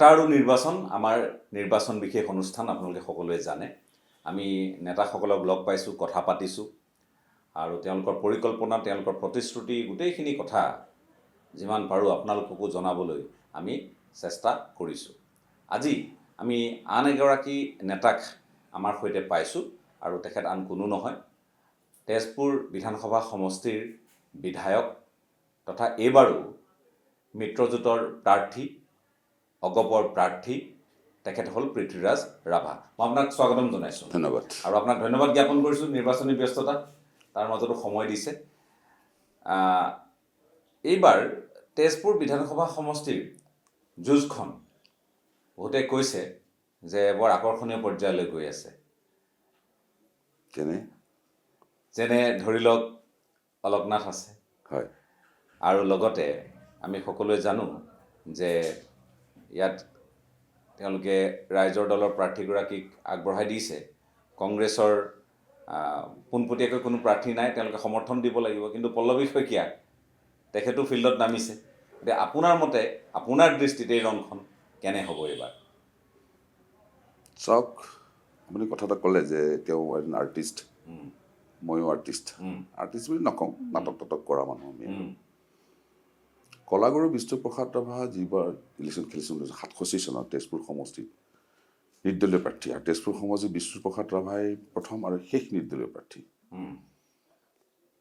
নেতা আৰু নিৰ্বাচন আমাৰ নিৰ্বাচন বিশেষ অনুষ্ঠান আপোনালোকে সকলোৱে জানে। আমি নেতাসকলক লগ পাইছোঁ, কথা পাতিছোঁ আৰু তেওঁলোকৰ পৰিকল্পনা, তেওঁলোকৰ প্ৰতিশ্ৰুতি গোটেইখিনি কথা যিমান পাৰোঁ আপোনালোককো জনাবলৈ আমি চেষ্টা কৰিছোঁ। আজি আমি আন এগৰাকী নেতাক আমাৰ সৈতে পাইছোঁ আৰু তেখেত আন কোনো নহয়, তেজপুৰ বিধানসভা সমষ্টিৰ বিধায়ক তথা এইবাৰো মিত্ৰজোঁটৰ প্ৰাৰ্থী, অগপৰ প্ৰাৰ্থী, তেখেত হ'ল পৃথ্বীৰাজ ৰাভা। মই আপোনাক স্বাগতম জনাইছোঁ। ধন্যবাদ। আৰু আপোনাক ধন্যবাদ জ্ঞাপন কৰিছোঁ, নিৰ্বাচনী ব্যস্ততা তাৰ মাজতো সময় দিছে। এইবাৰ তেজপুৰ বিধানসভা সমষ্টিৰ যুঁজখন বহুতে কৈছে যে বৰ আকৰ্ষণীয় পৰ্যায়লৈ গৈ আছে। যেনে ধৰি লওক অলকনাথ আছে, হয়, আৰু লগতে আমি সকলোৱে জানো যে ইয়াত তেওঁলোকে ৰাইজৰ দলৰ প্ৰাৰ্থীগৰাকীক আগবঢ়াই দিছে। কংগ্ৰেছৰ পোনপটীয়াকৈ কোনো প্ৰাৰ্থী নাই, তেওঁলোকে সমৰ্থন দিব লাগিব। কিন্তু পল্লৱী শইকীয়া তেখেতো ফিল্ডত নামিছে। এতিয়া আপোনাৰ মতে, আপোনাৰ দৃষ্টিত এই ৰংখন কেনে হ'ব এইবাৰ? চাওক, আপুনি কথা এটা ক'লে যে তেওঁ এজন আৰ্টিষ্ট, ময়ো আৰ্টিষ্ট। আৰ্টিষ্ট বুলি নকওঁ, নাটক তাটক কৰা মানুহ আমি। কলাগুৰু বিষ্ণুপ্ৰসাদ ৰাভা যিবাৰ ইলেকশ্যন খেলিছিল 1967 চনত তেজপুৰ সমষ্টিত নিৰ্দলীয় প্ৰাৰ্থী, আৰু তেজপুৰ সমষ্টিত বিষ্ণুপ্ৰসাদ ৰাভাই প্ৰথম আৰু শেষ নিৰ্দলীয় প্ৰাৰ্থী।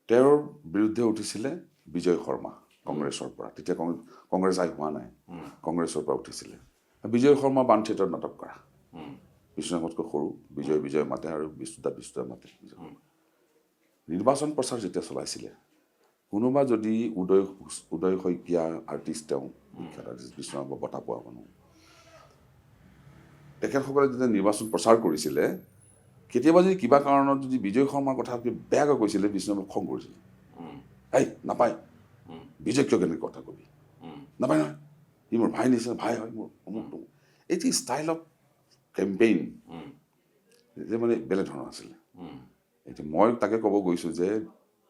তেওঁৰ বিৰুদ্ধে উঠিছিলে বিজয় শৰ্মা কংগ্ৰেছৰ পৰা। তেতিয়া কংগ্ৰেছ আই হোৱা নাই, কংগ্ৰেছৰ পৰা উঠিছিলে। বিজয় শৰ্মা বাণ থিয়েটাৰত নাটক কৰা, বিষ্ণুতকৈ সৰু। বিজয় মাতে আৰু বিষ্ণুদা মাতে। নিৰ্বাচন প্ৰচাৰ যেতিয়া চলাইছিলে, কোনোবা যদি উদয় শইকীয়া আৰ্টিষ্ট, তেওঁ বিখ্যাত আৰ্টিষ্ট, বিষ্ণুৰাম বঁটা পোৱা মানুহ, তেখেতসকলে যেতিয়া নিৰ্বাচন প্ৰচাৰ কৰিছিলে, কেতিয়াবা যদি কিবা কাৰণত যদি বিজয় শৰ্মাৰ কথা বেয়াকৈ কৈছিলে, বিষ্ণুৰামে খং কৰিছিলে। এই নাপায়, বিজয় কিয় কেনেকৈ কথা কবি, নাপায় নহয়, সি মোৰ ভাই নিচিনা, ভাই হয় মোৰ, অমুক তমুক। এই যে ষ্টাইল অফ কেম্পেইন যে মানে বেলেগ ধৰণৰ আছিলে। এতিয়া মই তাকে ক'ব গৈছোঁ যে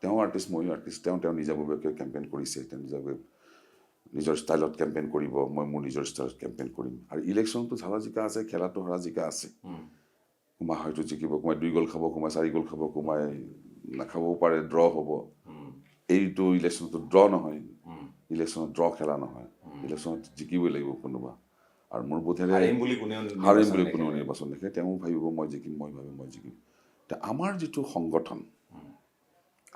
তেওঁ আৰ্টিষ্ট, ময়ো আৰ্টিষ্ট। তেওঁ নিজাববীয়াকৈ কেম্পেইন কৰিছে, তেওঁ নিজৰ ষ্টাইলত কেম্পেইন কৰিব, মই মোৰ নিজৰ ষ্টাইলত কেম্পেইন কৰিম। আৰু ইলেকশ্যনটো ঝালা জিকা আছে, খেলাটো হৰা জিকা আছে। কোনোবাই হয়তো জিকিব, কোনোবাই 2 গ'ল খাব, কোনোবাই 4 গ'ল খাব, কোনোবাই নাখাবও পাৰে, ড্ৰ হ'ব। এইটো ইলেকশ্যনটো ড্ৰ নহয়, ইলেকশ্যনত ড্ৰ খেলা নহয়, ইলেকশ্যনত জিকিবই লাগিব কোনোবা। আৰু মোৰ বোধেৰে হাৰিম বুলি কোনেও নিৰ্বাচন দেখে। তেওঁ ভাবিব মই জিকিম, মই ভাবিম মই জিকিম। এতিয়া আমাৰ যিটো সংগঠন,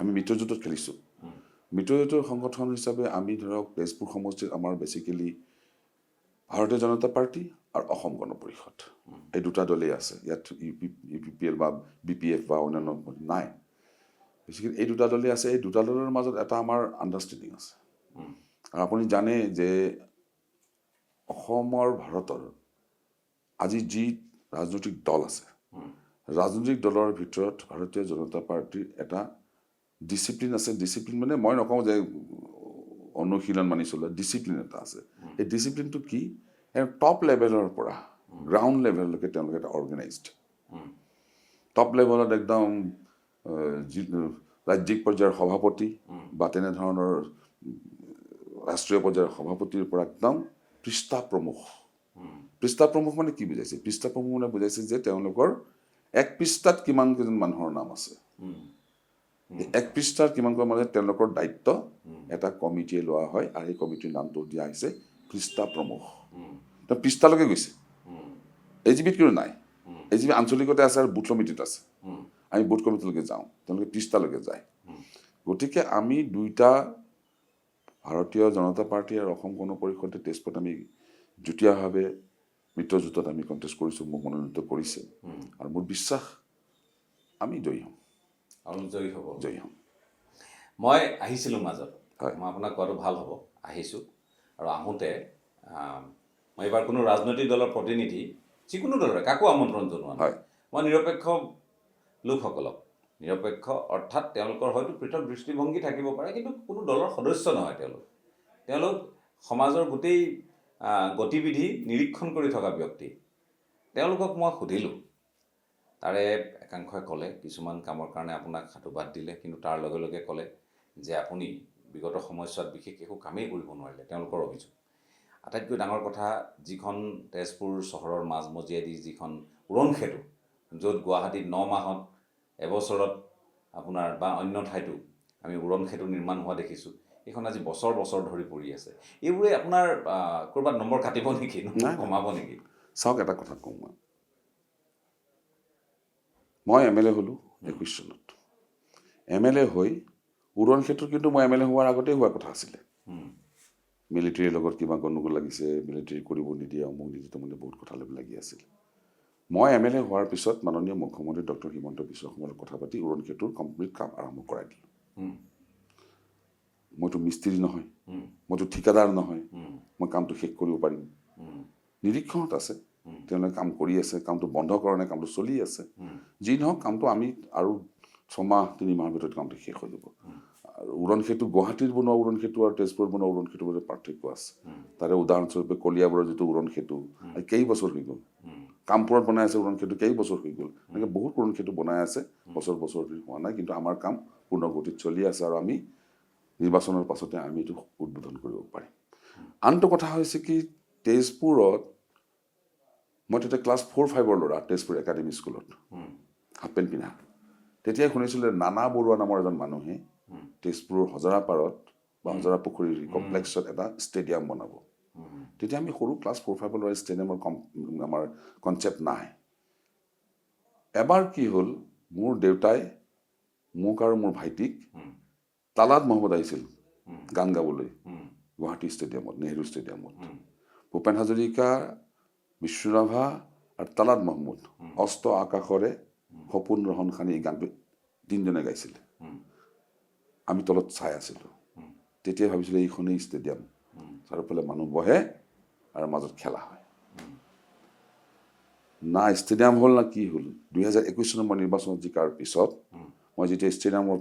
আমি মিত্ৰজোঁটত খেলিছোঁ। মিত্ৰজোঁটৰ সংগঠন হিচাপে আমি ধৰক তেজপুৰ সমষ্টিত আমাৰ বেচিকেলি ভাৰতীয় জনতা পাৰ্টি আৰু অসম গণ পৰিষদ, এই দুটা দলেই আছে। ইয়াত UPPL বা BPF বা অন্যান্য নাই। বেচিকেলি এই দুটা দলেই আছে। এই দুটা দলৰ মাজত এটা আমাৰ আণ্ডাৰষ্টেণ্ডিং আছে। আৰু আপুনি জানে যে অসমৰ, ভাৰতৰ আজি যি ৰাজনৈতিক দল আছে, ৰাজনৈতিক দলৰ ভিতৰত ভাৰতীয় জনতা পাৰ্টীৰ এটা ডিচিপ্লিন আছে। ডিচিপ্লিন মানে মই নকওঁ যে অনুশীলন মানি চলোৱা, ডিচিপ্লিন এটা আছে। এই ডিচিপ্লিনটো কি? টপ লেভেলৰ পৰা গ্ৰাউণ্ড লেভেললৈকে তেওঁলোকে এটা অৰ্গেনাইজড। টপ লেভেলত একদম ৰাজ্যিক পৰ্যায়ৰ সভাপতি বা তেনেধৰণৰ ৰাষ্ট্ৰীয় পৰ্যায়ৰ সভাপতিৰ পৰা একদম পৃষ্ঠা প্ৰমুখ। পৃষ্ঠা প্ৰমুখ মানে কি বুজাইছে? পৃষ্ঠা প্ৰমুখ মানে বুজাইছে যে তেওঁলোকৰ এক পৃষ্ঠাত কিমান কেইজন মানুহৰ নাম আছে, এক পৃষ্ঠাৰ কিমানকৈ মানে তেওঁলোকৰ দায়িত্ব এটা কমিটিয়ে লোৱা হয়, আৰু এই কমিটিৰ নামটো দিয়া হৈছে পৃষ্ঠা প্ৰমুখ। তেওঁ পৃষ্ঠালৈকে গৈছে। AGPত কিন্তু নাই। AGP আঞ্চলিকতে আছে আৰু বুথ কমিটিত আছে। আমি বুথ কমিটিলৈকে যাওঁ, তেওঁলোকে পৃষ্ঠালৈকে যায়। গতিকে আমি দুইটা, ভাৰতীয় জনতা পাৰ্টী আৰু অসম গণ পৰিষদে তেজপুৰত আমি যুটীয়াভাৱে মিত্ৰজোঁটত আমি কণ্টেষ্ট কৰিছোঁ, মোক মনোনীত কৰিছে। আৰু মোৰ বিশ্বাস আমি জয়ী হ'ম। আৰু জয়ী হ'ব। জয়ী হ'ম। মই আহিছিলোঁ মাজত, হয়, মই আপোনাক কোৱাটো ভাল হ'ব, আহিছোঁ। আৰু আহোঁতে মই এইবাৰ কোনো ৰাজনৈতিক দলৰ প্ৰতিনিধি, যিকোনো দলৰে কাকো আমন্ত্ৰণ জনোৱা নাই। মই নিৰপেক্ষ লোকসকলক, নিৰপেক্ষ অৰ্থাৎ তেওঁলোকৰ হয়তো পৃথক দৃষ্টিভংগী থাকিব পাৰে, কিন্তু কোনো দলৰ সদস্য নহয় তেওঁলোক সমাজৰ গোটেই গতিবিধি নিৰীক্ষণ কৰি থকা ব্যক্তি। তেওঁলোকক মই সুধিলোঁ, তাৰে একাংশই ক'লে কিছুমান কামৰ কাৰণে আপোনাক সাধুবাদ দিলে, কিন্তু তাৰ লগে লগে ক'লে যে আপুনি বিগত সময়ছোৱাত বিশেষ একো কামেই কৰিব নোৱাৰিলে, তেওঁলোকৰ অভিযোগ। আটাইতকৈ ডাঙৰ কথা যিখন তেজপুৰ চহৰৰ মাজমজিয়াদি যিখন উৰণ সেতু, য'ত গুৱাহাটীত 9 মাহত এবছৰত আপোনাৰ বা অন্য ঠাইতো আমি উৰণ সেতু নিৰ্মাণ হোৱা দেখিছোঁ, এইখন আজি বছৰ বছৰ ধৰি পৰি আছে। এইবোৰে আপোনাৰ ক'ৰবাত নম্বৰ কাটিব নেকি, নম্বৰ কমাব নেকি? চাওক, এটা কথা কওঁ, মই MLA হ'লোঁ 21 চনত। MLA হৈ উৰণ সেতুৰ কিন্তু মই MLA হোৱাৰ আগতেই হোৱা কথা আছিলে। মিলিটাৰীৰ লগত কিবা গণ্ডগোল লাগিছে, মিলিটাৰী কৰিব নিদিয়ে, অমুক নিদিয়ে, তমুক বহুত কথা লাগি আছিল। মই MLA হোৱাৰ পিছত মাননীয় মুখ্যমন্ত্ৰী ডক্টৰ হিমন্ত বিশ্ব শৰ্মাৰ লগত কথা পাতি উৰণ সেতুৰ কমপ্লিট কাম আৰম্ভ কৰাই দিলোঁ। মইতো মিস্ত্ৰী নহয়, মইতো ঠিকাদাৰ নহয়, মই কামটো শেষ কৰিব পাৰিম। নিৰীক্ষণত আছে, তেওঁলোকে কাম কৰি আছে, কামটো বন্ধ কৰা নাই, কামটো চলি আছে। যি নহওক, কামটো আমি আৰু 6 মাহ 3 মাহৰ ভিতৰত কামটো শেষ হৈ যাব। আৰু উৰণ সেতু, গুৱাহাটীত বনোৱা উৰণ সেতু আৰু তেজপুৰত বনোৱা উৰণ সেতুৰ মাজত পাৰ্থক্য আছে। তাৰে উদাহৰণস্বৰূপে কলিয়াবৰৰ যিটো উৰণ সেতু কেইবছৰ হৈ গ'ল, কামপুৰত বনাই আছে উৰণ সেতু কেইবছৰ হৈ গ'ল, এনেকৈ বহুত উৰণ সেতু বনাই আছে, বছৰ ধৰি হোৱা নাই, কিন্তু আমাৰ কাম পূৰ্ণ গতিত চলি আছে আৰু আমি নিৰ্বাচনৰ পাছতে আমি এইটো উদ্বোধন কৰিব পাৰিম। আনটো কথা হৈছে কি, তেজপুৰত মই তেতিয়া ক্লাছ 4-5ৰ ল'ৰা, তেজপুৰ একাডেমী স্কুলত, হাফ পেণ্ট পিন্ধা। তেতিয়াই শুনিছিলোঁ নানা বৰুৱা নামৰ এজন মানুহে তেজপুৰৰ হজৰাপাৰত বা হজৰা পুখুৰীৰ কমপ্লেক্সত এটা ষ্টেডিয়াম বনাব। তেতিয়া আমি সৰু ক্লাছ 4-5ৰ ল'ৰা, ষ্টেডিয়ামৰ আমাৰ কনচেপ্ট নাই। এবাৰ কি হ'ল, মোৰ দেউতাই মোক আৰু মোৰ ভাইটিক, তালাত মহম্মদ আহিছিল গান গাবলৈ গুৱাহাটী ষ্টেডিয়ামত, নেহেৰু ষ্টেডিয়ামত। ভূপেন হাজৰিকা, বিষ্ণু ৰাভা আৰু তালাত মহম্মদ, অস্ত আকাশৰে সপোন ৰহন খানি, এই গানটো 3জনে গাইছিলে। আমি তলত চাই আছিলোঁ। তেতিয়া ভাবিছিলোঁ এইখনেই ষ্টেডিয়াম, চাৰিওফালে মানুহ বহে আৰু মাজত খেলা হয়। না ষ্টেডিয়াম হ'ল না কি হ'ল। 2021 চনৰ মই নিৰ্বাচনত জিকাৰ পিছত মই যেতিয়া ষ্টেডিয়ামৰ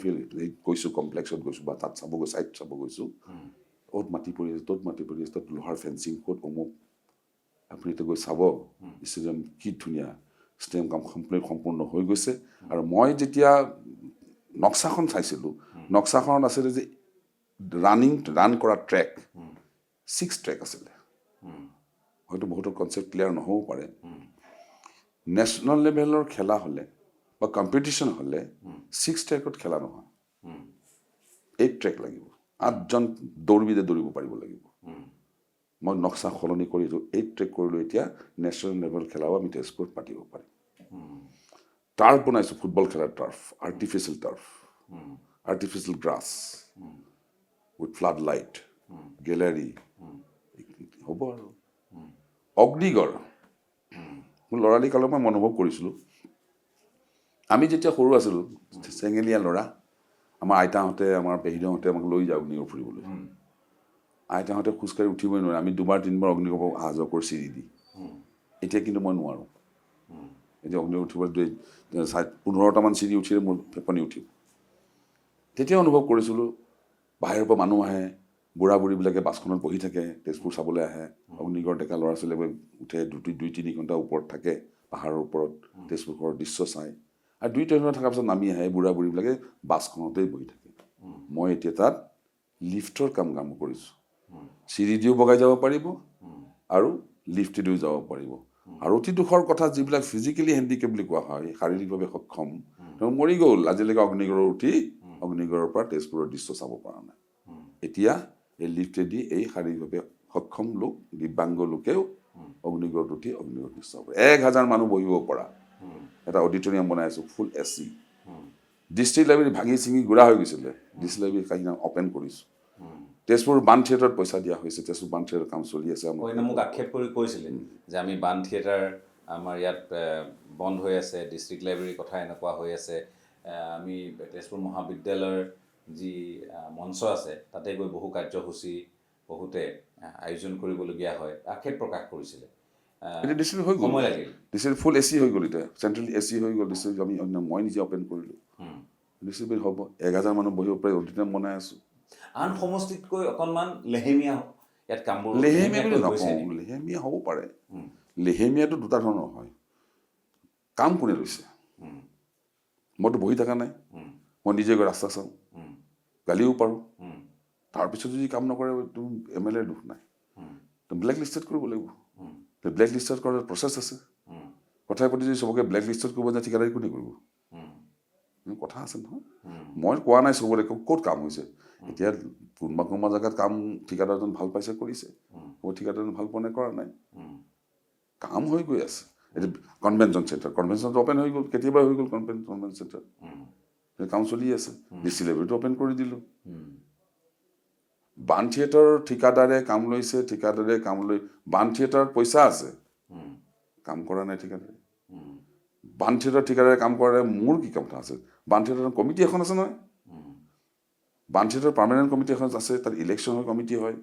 গৈছোঁ, কমপ্লেক্সত গৈছোঁ বা তাত চাব গৈছোঁ, চাইট চাব গৈছোঁ, অ'ত মাটি পৰি আছে, ত'ত মাটি পৰি আছে, তাত লোহাৰ ফেঞ্চিং, ক'ত অমুক, আপুনি এতিয়া গৈ চাব ষ্টেডিয়াম কি ধুনীয়া, ষ্টেডিয়াম কাম সম্পূৰ্ণ হৈ গৈছে। আৰু মই যেতিয়া নক্সাখন চাইছিলোঁ, নক্সাখনত আছিলে যে ৰান কৰা ট্ৰেক 6 ট্ৰেক আছিলে। হয়তো বহুতৰ কনচেপ্ট ক্লিয়াৰ নহ'বও পাৰে। নেশ্যনেল লেভেলৰ খেলা হ'লে বা কম্পিটিশ্যন হ'লে 6 ট্ৰেকত খেলা নহয়, 8 ট্ৰেক লাগিব, 8জন দৌৰবিদে দৌৰিব পাৰিব লাগিব। মই নক্সা সলনি কৰি 8 ট্ৰেক কৰিলোঁ। এতিয়া নেশ্যনেল লেভেল খেলাও আমি তেজপুৰত পাতিব পাৰিম। টাৰ্ফ বনাইছোঁ, ফুটবল খেলাৰ turf, artificial turf, artificial grass with flood light, gallery হ'ব। আৰু অগ্নিগড়, মোৰ ল'ৰালি কালত মই অনুভৱ কৰিছিলোঁ, আমি যেতিয়া সৰু আছিলোঁ, চেঙেলীয়া ল'ৰা, আমাৰ আইতাহঁতে, আমাৰ পেহীদেউহঁতে আমাক লৈ যায় অগ্নিগড় ফুৰিবলৈ। আইতাহঁতে খোজকাঢ়ি উঠিবই নোৱাৰে, আমি 2-3বাৰ অগ্নিগড় অহা যোৱা কৰি চিৰি দি। এতিয়া কিন্তু মই নোৱাৰোঁ। এতিয়া অগ্নিগড় উঠিবলৈ 15টামান চিৰি উঠিলে মোৰ ফেপনি উঠিব। তেতিয়া অনুভৱ কৰিছিলোঁ, বাহিৰৰ পৰা মানুহ আহে, বুঢ়া বুঢ়ীবিলাকে বাছখনত বহি থাকে, তেজপুৰ চাবলৈ আহে, অগ্নিগড় ডেকা ল'ৰা ছোৱালীবোৰে উঠে, 2-3 ঘণ্টা ওপৰত থাকে পাহাৰৰ ওপৰত, তেজপুৰৰ দৃশ্য চায়, আৰু 2-3 ঘণ্টা থকাৰ পিছত নামি আহে, বুঢ়া বুঢ়ীবিলাকে বাছখনতেই বহি থাকে। মই এতিয়া তাত লিফ্টৰ কাম কৰিছোঁ, চিৰি দিও বগাই যাব পাৰিব আৰু লিফ্টেদিও যাব পাৰিব। আৰু অতি দুখৰ কথা, যিবিলাক ফিজিকেলি হেণ্ডিকেপ বুলি কোৱা হয়, শাৰীৰিকভাৱে সক্ষম, তেওঁ মৰি গ'ল, আজিলৈকে অগ্নিগড়ত উঠি অগ্নিগড়ৰ পৰা তেজপুৰৰ দৃশ্য চাব পৰা নাই। এতিয়া এই লিফ্টেদি এই শাৰীৰিকভাৱে সক্ষম লোক, দিব্যাংগ লোকেও অগ্নিগড়ত উঠি অগ্নিগড় দৃশ্য চাব পাৰে। 1000 মানুহ বহিব পৰা এটা অডিটৰিয়াম বনাই আছোঁ, ফুল AC। ডিষ্ট্ৰিক্ট লাইব্ৰেৰী ভাঙি চিঙি গুড়া হৈ গৈছিলে, ডিষ্ট্ৰিক্ট লাইব্ৰেৰী কাহিনী অপেন কৰিছোঁ। তেজপুৰ বাণ থিয়েটাৰত পইচা দিয়া হৈছে, তেজপুৰ বাণ থিয়েটাৰৰ কাম চলি আছে। মোক আক্ষেপ কৰি কৈছিলে যে আমি বাণ থিয়েটাৰ আমাৰ ইয়াত বন্ধ হৈ আছে, ডিষ্ট্ৰিক্ট লাইব্ৰেৰীৰ কথা এনেকুৱা হৈ আছে, আমি তেজপুৰ মহাবিদ্যালয়ৰ যি মঞ্চ আছে তাতে গৈ বহু কাৰ্যসূচী বহুতে আয়োজন কৰিবলগীয়া হয়, আক্ষেপ প্ৰকাশ কৰিছিলে। এতিয়া ডিষ্ট্ৰিক্ট হৈ গ'ল, সময় লাগিল, ডিষ্ট্ৰিক্ট ফুল AC হৈ গ'ল, এতিয়া চেণ্ট্ৰেল AC হৈ গ'ল ডিষ্ট্ৰিক্ট। মই নিজে অপেন কৰিলোঁ, ডিষ্ট্ৰিক্ট হ'ব, 1000 মানুহ বহিব পাৰে, অডিটৰিয়াম বনাই আছোঁ। আন সমষ্টিতকৈ অকণমান লেহেমীয়া ইয়াত কামবোৰ। লেহেমীয়া বুলি নকওঁ, লেহেমীয়া হ'ব পাৰে। লেহেমীয়াটো দুটা ধৰণৰ হয়। কাম কোনে লৈছে? মইতো বহি থকা নাই, মই নিজে গৈ ৰাস্তা চাওঁ, গালিও পাৰোঁ। তাৰপিছত যদি কাম নকৰে, এইটো MLAৰ দোষ নাই। ব্লেক লিষ্টেড কৰিব লাগিব ব্লেক লিষ্টেড কৰাৰ প্ৰচেছ আছে কথাই প্ৰতি যদি চবকে ব্লেক লিষ্টত কৰিব যায় ঠিকাদাৰী কোনে কৰিব কথা আছে নহয় মই কোৱা নাই চবৰে ক'ত কাম হৈছে এতিয়া কোনোবা জেগাত কাম ঠিকাদাৰজন ভাল পাইছে কৰিছে ঠিকাদাৰজন ভাল পোৱা নাই কৰা নাই কাম হৈ গৈ আছে এতিয়া কনভেনশ্যন চেণ্টাৰ অপেন হৈ গ'ল কেতিয়াবা হৈ গ'ল কনভেনশ্যন চেণ্টাৰ কাম চলি আছে ডিষ্ট্ৰিক্ট লেভেলটো অপেন কৰি দিলোঁ বান থিয়েটাৰৰ ঠিকাদাৰে কাম লৈছে ঠিকাদাৰে কাম লৈ বান থিয়েটাৰত পইচা আছে কাম কৰা নাই ঠিকাদাৰে বান থিয়েটাৰ ঠিকাদাৰে কাম কৰে মোৰ কি কথা আছে বান থিয়েটাৰৰ কমিটি এখন আছে নহয় বান থিয়েটাৰ পাৰ্মানেণ্ট কমিটি এখন আছে তাত ইলেকশ্যনৰ কমিটি হয়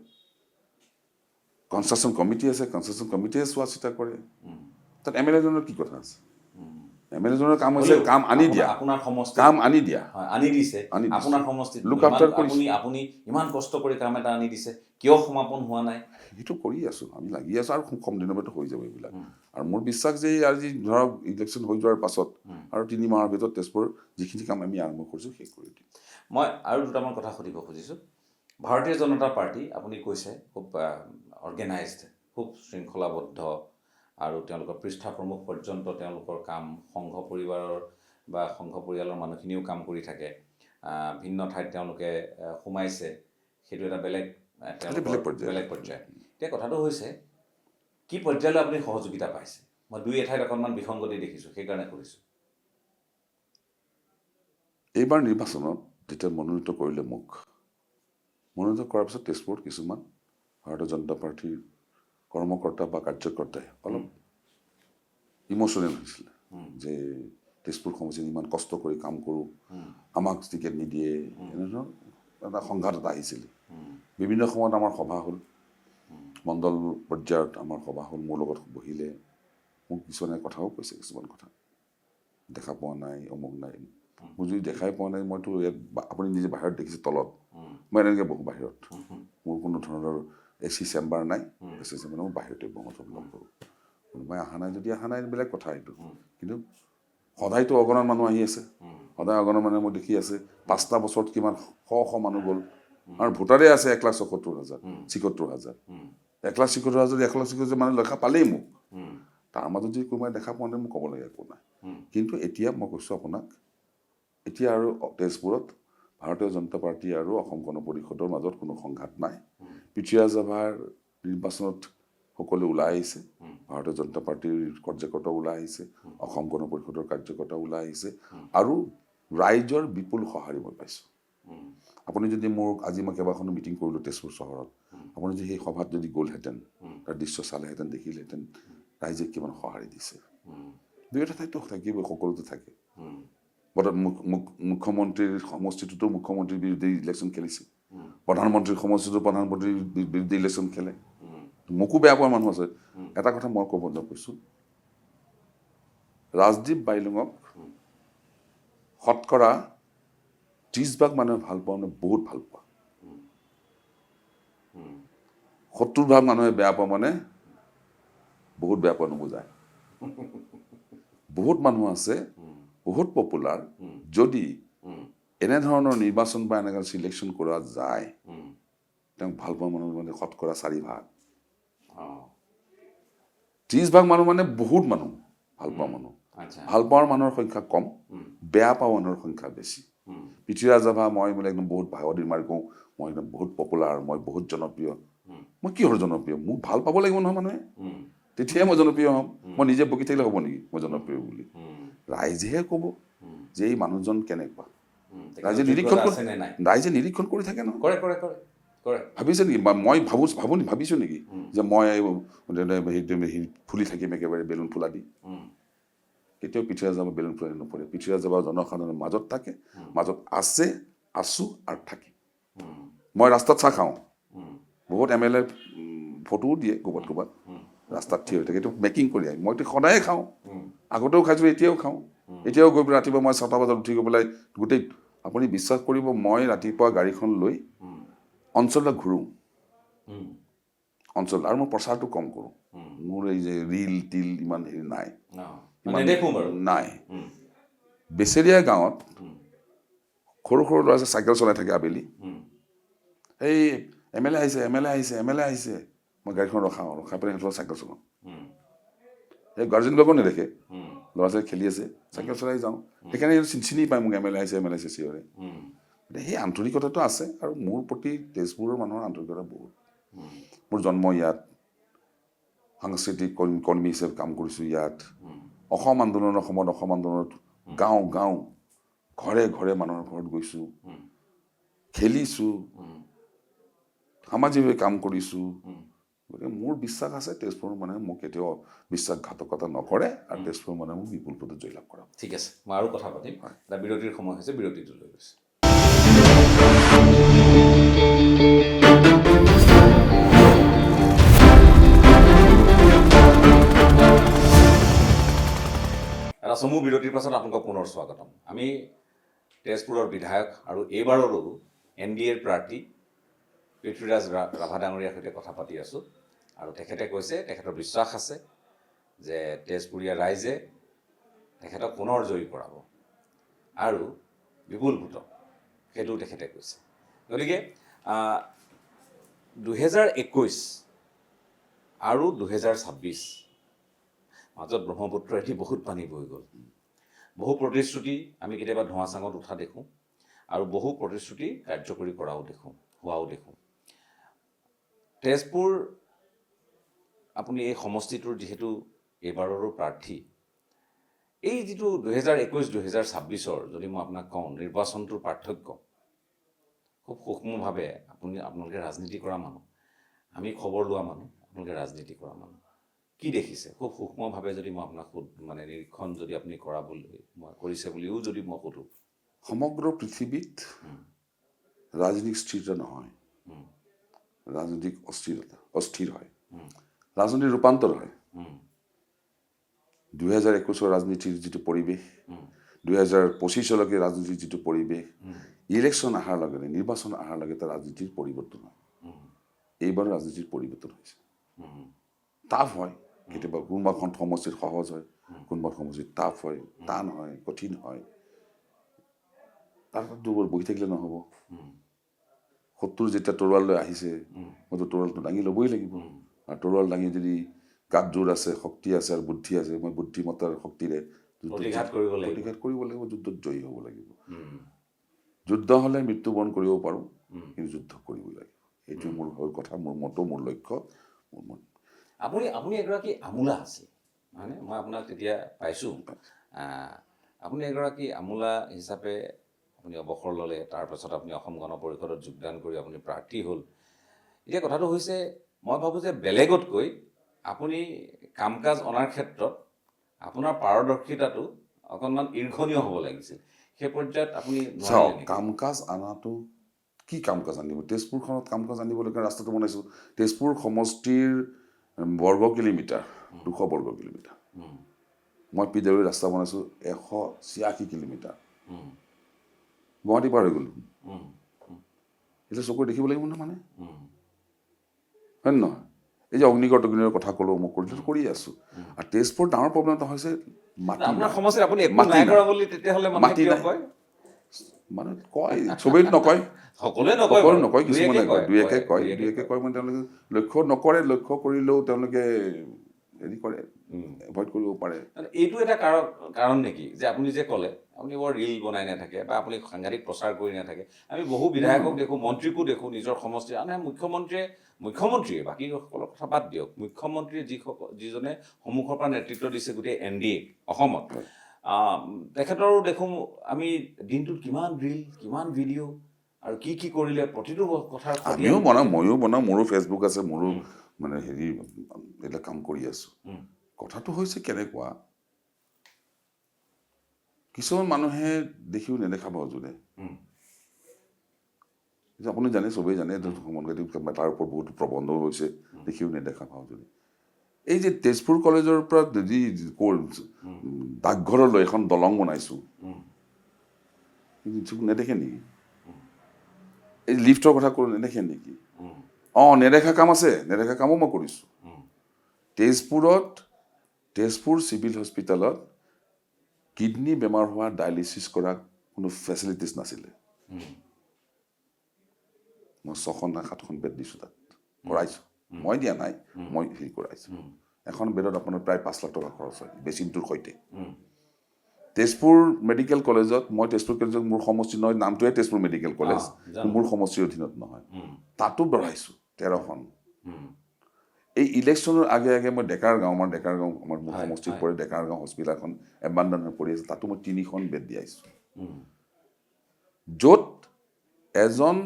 কনষ্ট্ৰাকশ্যন কমিটি আছে কনষ্ট্ৰাকশ্যন কমিটিয়ে চোৱা চিতা কৰে তাত এম এল এজনৰ কি কথা আছে এম এল এজনৰ কাম হৈছে কাম আনি দিয়া আপোনাৰ সমষ্টি কাম আনি দিয়া আনি দিছে আনি দিছে। আপোনাৰ সমষ্টিত Look after কৰিছে। আপুনি ইমান কষ্ট কৰি কাম এটা আনি দিছে কিয় সমাপন হোৱা নাই সেইটো কৰি আছোঁ আমি লাগি আছোঁ আৰু খুব কম দিনৰ ভিতৰত হৈ যাব এইবিলাক আৰু মোৰ বিশ্বাস যে আজি ধৰক ইলেকশ্যন হৈ যোৱাৰ পাছত আৰু 3 মাহৰ ভিতৰত তেজপুৰ যিখিনি কাম আমি আৰম্ভ কৰিছোঁ শেষ কৰি দিম মই আৰু দুটামান কথা সুধিব খুজিছোঁ ভাৰতীয় জনতা পাৰ্টি আপুনি কৈছে খুব অৰ্গেনাইজড খুব শৃংখলাবদ্ধ আৰু তেওঁলোকৰ পৃষ্ঠা প্ৰমুখ পৰ্যন্ত তেওঁলোকৰ কাম সংঘ পৰিবাৰৰ বা সংঘ পৰিয়ালৰ মানুহখিনিও কাম কৰি থাকে ভিন্ন ঠাইত তেওঁলোকে সোমাইছে সেইটো এটা বেলেগ পৰ্যায় এতিয়া কথাটো হৈছে কি পৰ্যায়লৈ আপুনি সহযোগিতা পাইছে মই দুই এঠাইত অকণমান বিসংগতি দেখিছোঁ সেইকাৰণে কৰিছোঁ এইবাৰ নিৰ্বাচনত যেতিয়া মনোনীত কৰিলে মোক মনোনীত কৰাৰ পিছত তেজপুৰত কিছুমান ভাৰতীয় জনতা পাৰ্টীৰ কৰ্মকৰ্তা বা কাৰ্যকৰ্তাই অলপ ইম'চনেল হৈছিলে যে তেজপুৰ সমষ্টিত ইমান কষ্ট কৰি কাম কৰোঁ আমাক টিকেট নিদিয়ে এনেধৰণৰ এটা সংঘাত এটা আহিছিলে বিভিন্ন সময়ত আমাৰ সভা হ'ল মণ্ডল পৰ্যায়ত আমাৰ সভা হ'ল মোৰ লগত বহিলে মোক কিছুমানে কথাও কৈছে কিছুমান কথা দেখা পোৱা নাই অমুক নাই মোৰ যদি দেখাই পোৱা নাই মইতো ইয়াত আপুনি নিজে বাহিৰত দেখিছে তলত মই এনেকৈ বহোঁ বাহিৰত মোৰ কোনো ধৰণৰ AC চেম্বাৰ নাই AC চেম্বাৰ মই বাহিৰতে বহোঁ চব লগ কৰোঁ কোনোবাই অহা নাই যদি অহা নাই বেলেগ কথা এইটো কিন্তু সদায়তো অগণন মানুহ আহি আছে সদায় অগণন মানুহে মই দেখি আছে 5টা বছৰত কিমান শ মানুহ গ'ল আৰু ভোটাৰে আছে 1,77,000 76,000 1,76,000 1,76,000 মানে লেখা পালেই মোক তাৰ মাজত যদি কোনোবাই দেখা পোৱা নাই মোক ক'ব লাগে একো নাই কিন্তু এতিয়া মই কৈছোঁ আপোনাক এতিয়া আৰু তেজপুৰত ভাৰতীয় জনতা পাৰ্টী আৰু অসম গণ পৰিষদৰ মাজত কোনো সংঘাত নাই পিঠিয়া সভাৰ নিৰ্বাচনত সকলো ওলাই আহিছে ভাৰতীয় জনতা পাৰ্টীৰ কাৰ্যকৰ্তা ওলাই আহিছে অসম গণ পৰিষদৰ কাৰ্যকৰ্তা ওলাই আহিছে আৰু ৰাইজৰ বিপুল সঁহাৰি মই পাইছোঁ আপুনি যদি মোক আজি মই কেইবাখনো মিটিং কৰিলোঁ তেজপুৰ চহৰত আপুনি যদি সেই সভাত যদি গ'লহেঁতেন তাৰ দৃশ্য চালেহেঁতেন দেখিলেহেঁতেন ৰাইজে কিমান সঁহাৰি দিছে দুই এটা ঠাইতো থাকিবই সকলোতে থাকে মুখ্যমন্ত্ৰীৰ সমষ্টিটোতো মুখ্যমন্ত্ৰীৰ বিৰুদ্ধে ইলেকশ্যন খেলিছে প্ৰধানমন্ত্ৰীৰ সমষ্টিটো প্ৰধানমন্ত্ৰীৰ বিৰুদ্ধে ইলেকশ্যন খেলে মোকো বেয়া পোৱা মানুহ আছে এটা কথা মই ক'ব কৈছোঁ ৰাজদীপ বাইলুঙক শতকৰা 30% মানুহে ভাল পোৱা মানে বহুত ভাল পোৱা 70% মানুহে বেয়া পোৱা মানে বহুত বেয়া পোৱা নুবুজায় বহুত মানুহ আছে বহুত পপুলাৰ যদি এনেধৰণৰ নিৰ্বাচন বা এনেকৈ চিলেকশ্যন কৰা যায় তেওঁক ভাল পোৱা মানুহ মানে শতকৰা 4% 30% মানুহ মানে বহুত মানুহ ভাল পোৱা মানুহ ভাল পোৱাৰ মানুহৰ সংখ্যা কম বেয়া পোৱা মানুহৰ সংখ্যা বেছি পিঠিয়া সভা মই বোলে একদম বহুত ভাগৱতী মাৰি কওঁ মই একদম বহুত পপুলাৰ মই বহুত জনপ্ৰিয় মই কিহৰ জনপ্ৰিয় মোক ভাল পাব লাগিব নহয় মানুহে তেতিয়াই মই জনপ্ৰিয় হ'ম মই নিজে বকি থাকিলে হ'ব নেকি মই জনপ্ৰিয় বুলি ৰাইজেহে ক'ব যে এই মানুহজন কেনেকুৱা ৰাইজে নিৰীক্ষণ কৰি থাকে নহয় ভাবিছে নেকি মই ভাবিছোঁ নেকি যে মই ফুলি থাকিম একেবাৰে বেলুন ফুলা দি কেতিয়াও পিঠিয়া সভা বেলুন ফুলাই নপৰে পিঠিয়া সভা জনসাধাৰণৰ মাজত থাকে মাজত আছে আছোঁ আৰু থাকিম মই ৰাস্তাত চাহ খাওঁ বহুত MLA ফটোও দিয়ে ক'ৰবাত ৰাস্তাত থিয় হৈ থাকে এইটো মেকিং কৰি আহি মইতো সদায়ে খাওঁ আগতেও খাইছোঁ এতিয়াও খাওঁ এতিয়াও গৈ পেলাই ৰাতিপুৱা মই 6টা বজাত উঠি গৈ পেলাই গোটেই আপুনি বিশ্বাস কৰিব মই ৰাতিপুৱা গাড়ীখন লৈ অঞ্চলবিলাক ঘূৰোঁ অঞ্চল আৰু মই প্ৰচাৰটো কম কৰোঁ মোৰ এই যে ৰীল তিল ইমান হেৰি নাই নাই বেচেৰীয়া গাঁৱত সৰু ল'ৰা ছোৱালী চাইকেল চলাই থাকে আবেলি এই MLA আহিছে মই গাড়ীখন ৰখাই পেলাই সিহঁতৰ চাইকেল চলাওঁ উম, এই গাৰ্জেনবিলাকো নেদেখে উম, ল'ৰা ছোৱালী খেলি আছে চাইকেল চলাই যাওঁ সেইকাৰণে চিনি পায় মোক MLA আহিছে চিঞৰে উম, গতিকে সেই আন্তৰিকতাটো আছে আৰু মোৰ প্ৰতি তেজপুৰৰ মানুহৰ আন্তৰিকতা বহুত উম, মোৰ জন্ম ইয়াত সাংস্কৃতিক কৰ্মী হিচাপে কাম কৰিছোঁ ইয়াত অসম আন্দোলনৰ সময়ত অসম আন্দোলনত গাঁও ঘৰে ঘৰে মানুহৰ ঘৰত গৈছোঁ খেলিছোঁ সামাজিকভাৱে কাম কৰিছোঁ গতিকে মোৰ বিশ্বাস আছে তেজপুৰৰ মানুহে মোক কেতিয়াও বিশ্বাসঘাতকতা নকৰে আৰু তেজপুৰৰ মানুহে মোক বিপুল পদত জয়লাভ কৰাব ঠিক আছে মই আৰু কথা পাতিম এটা বিৰতিৰ সময় হৈছে বিৰতিটো লৈ গৈছে এটা চমু বিৰতিৰ পাছত আপোনালোকক পুনৰ স্বাগতম আমি তেজপুৰৰ বিধায়ক আৰু এইবাৰৰো NDAৰ প্ৰাৰ্থী পৃথ্বীৰাজ ৰাভা ডাঙৰীয়াৰ সৈতে কথা পাতি আছোঁ আৰু তেখেতে কৈছে তেখেতৰ বিশ্বাস আছে যে তেজপুৰীয়া ৰাইজে তেখেতক পুনৰ জয়ী কৰাব আৰু বিপুল ভোটক সেইটোও তেখেতে কৈছে গতিকে 2021 আৰু 2026 মাজত ব্ৰহ্মপুত্ৰ এটি বহুত পানী বৈ গ'ল বহু প্ৰতিশ্ৰুতি আমি কেতিয়াবা ধোঁৱা চাঙত উঠা দেখোঁ আৰু বহু প্ৰতিশ্ৰুতি কাৰ্যকৰী হোৱাও দেখোঁ তেজপুৰ আপুনি এই সমষ্টিটোৰ যিহেতু এইবাৰৰো প্ৰাৰ্থী এই যিটো 2021-2026 যদি মই আপোনাক কওঁ নিৰ্বাচনটোৰ পাৰ্থক্য খুব সূক্ষ্মভাৱে আপোনালোকে ৰাজনীতি কৰা মানুহ আমি খবৰ লোৱা মানুহ আপোনালোকে ৰাজনীতি কৰা মানুহ কি দেখিছে খুব সূক্ষ্মভাৱে যদি মই আপোনাক নিৰীক্ষণ যদি আপুনি কৰিছে বুলিও যদি মই সোধোঁ সমগ্ৰ পৃথিৱীত ৰাজনীতিক স্থিৰতা নহয় ৰাজনৈতিক অস্থিৰ হয় ৰাজনীতিৰ ৰূপান্তৰ হয় 2021 ৰাজনীতিৰ যিটো পৰিৱেশ 2025 ৰাজনীতিৰ যিটো পৰিৱেশ ইলেকশ্যন অহাৰ লগে লগে নিৰ্বাচন অহাৰ লগে তাৰ ৰাজনীতিৰ পৰিৱৰ্তন হয় এইবাৰ ৰাজনীতিৰ পৰিৱৰ্তন হৈছে টাফ হয় কেতিয়াবা কোনোবাখন সমষ্টিত সহজ হয় কোনোবা সমষ্টিত টাফ হয় টান হয় কঠিন হয় তাৰপৰা দুবোৰ বহি থাকিলে নহ'ব 70 যেতিয়া তৰোৱাল লৈ আহিছে মইতো তৰোৱালটো দাঙি ল'বই লাগিব আৰু তৰোৱাল দাঙি যদি গাত জোৰ আছে শক্তি আছে আৰু বুদ্ধি আছে মই বুদ্ধিমত্তাৰ শক্তিৰে প্ৰতিঘাত কৰিব লাগিব যুদ্ধত জয়ী হ'ব লাগিব যুদ্ধ হ'লে মৃত্যুবৰণ কৰিব পাৰোঁ কিন্তু যুদ্ধ কৰিব লাগিব এইটোৱে মোৰ কথা মোৰ মতো মোৰ লক্ষ্য মোৰ মন আপুনি এগৰাকী আমোলা আছিল হয়নে মই আপোনাক তেতিয়া পাইছোঁ আপুনি এগৰাকী আমোলা হিচাপে আপুনি অৱসৰ ল'লে তাৰপাছত আপুনি অসম গণ পৰিষদত যোগদান কৰি আপুনি প্ৰাৰ্থী হ'ল এতিয়া কথাটো হৈছে মই ভাবোঁ যে বেলেগতকৈ আপুনি কাম কাজ অনাৰ ক্ষেত্ৰত আপোনাৰ পাৰদৰ্শিতাটো অকণমান ঈৰ্ষণীয় হ'ব লাগিছিল সেই পৰ্যায়ত আপুনি কাম কাজ অনাটো কি কাম কাজ আনিব তেজপুৰখনত কাম কাজ আনিবলৈকে ৰাস্তাটো বনাইছোঁ তেজপুৰ সমষ্টিৰ বৰ্গ কিলোমিটাৰ 200 বৰ্গ কিলোমিটাৰ মই PWৰ ৰাস্তা বনাইছোঁ 186 কিলোমিটাৰ গুৱাহাটী পাৰ হৈ গ'লোঁ এতিয়া চকুৰে দেখিব লাগিব মানে হয় নহয় এই যে অগ্নিগড় কথা ক'লোঁ মই কৰি আছোঁ আৰু তেজপুৰ ডাঙৰ প্ৰব্লেম এটা হৈছে মাটি মানে কয় চবেই নকয় নকয় কিছুমানে কয় দুই একে কয় মানে তেওঁলোকে লক্ষ্য নকৰে লক্ষ্য কৰিলেও তেওঁলোকে হেৰি কৰে এভইড কৰিব পাৰে এইটো এটা কাৰণ নেকি যে আপুনি যে ক'লে আপুনি বৰ ৰীল বনাই নাথাকে বা আপুনি সাংঘাতিক প্ৰচাৰ কৰি নাথাকে আমি বহু বিধায়কক দেখোঁ মন্ত্ৰীকো দেখোঁ নিজৰ সমষ্টি মুখ্যমন্ত্ৰীয়ে বাকীসকলৰ কথা বাদ দিয়ক মুখ্যমন্ত্ৰীয়ে যিজনে সন্মুখৰ পৰা নেতৃত্ব দিছে গোটেই NDA অসমত তেখেতৰো দেখোঁ আমি দিনটোত কিমান ৰীল কিমান ভিডিঅ' আৰু কি কৰিলে প্ৰতিটো কথাৰ আমিও বনাওঁ ময়ো বনাওঁ মোৰো ফেচবুক আছে মোৰো মানে হেৰি এইবিলাক কাম কৰি আছোঁ কথাটো হৈছে কেনেকুৱা কিছুমান মানুহে দেখিও নেদেখা ভাও জোৰে আপুনি জানে চবেই জানে তাৰ ওপৰত বহুত প্ৰবন্ধও হৈছে দেখিও নেদেখা ভাও জোৰে এই যে তেজপুৰ কলেজৰ পৰা যদি ডাকঘৰলৈ এখন দলং বনাইছোঁ নেদেখে নেকি এই লিফ্টৰ কথা ক'লো নেদেখে নেকি নেদেখা কাম আছে নেদেখা কামো মই কৰিছোঁ তেজপুৰ চিভিল হস্পিটেলত কিডনী বেমাৰ হোৱা ডায়েলিচিছ কৰা কোনো ফেচিলিটিছ নাছিলে মই 6খন না 7খন বেড দিছোঁ তাত কৰাইছোঁ মই দিয়া নাই, মই হেৰি কৰাইছোঁ। এখন বেডত আপোনাৰ প্ৰায় 5 লাখ টকা খৰচ হয় বেচিনটোৰ সৈতে। তেজপুৰ মেডিকেল কলেজত, মই তেজপুৰ কলেজত মোৰ সমষ্টি নহয়, নামটোৱে তেজপুৰ মেডিকেল কলেজ, মোৰ সমষ্টিৰ অধীনত নহয়, তাতো বঢ়াইছোঁ 13খন। এই ইলেকশ্যনৰ আগে আগে মই ডেকাৰ গাঁও, আমাৰ মোৰ সমষ্টিত পৰে ডেকাৰ গাঁও হস্পিটেলখন এবাণ্ডন হৈ পৰি আছে, তাতো মই 3খন বেড দিয়াইছোঁ। য'ত এজন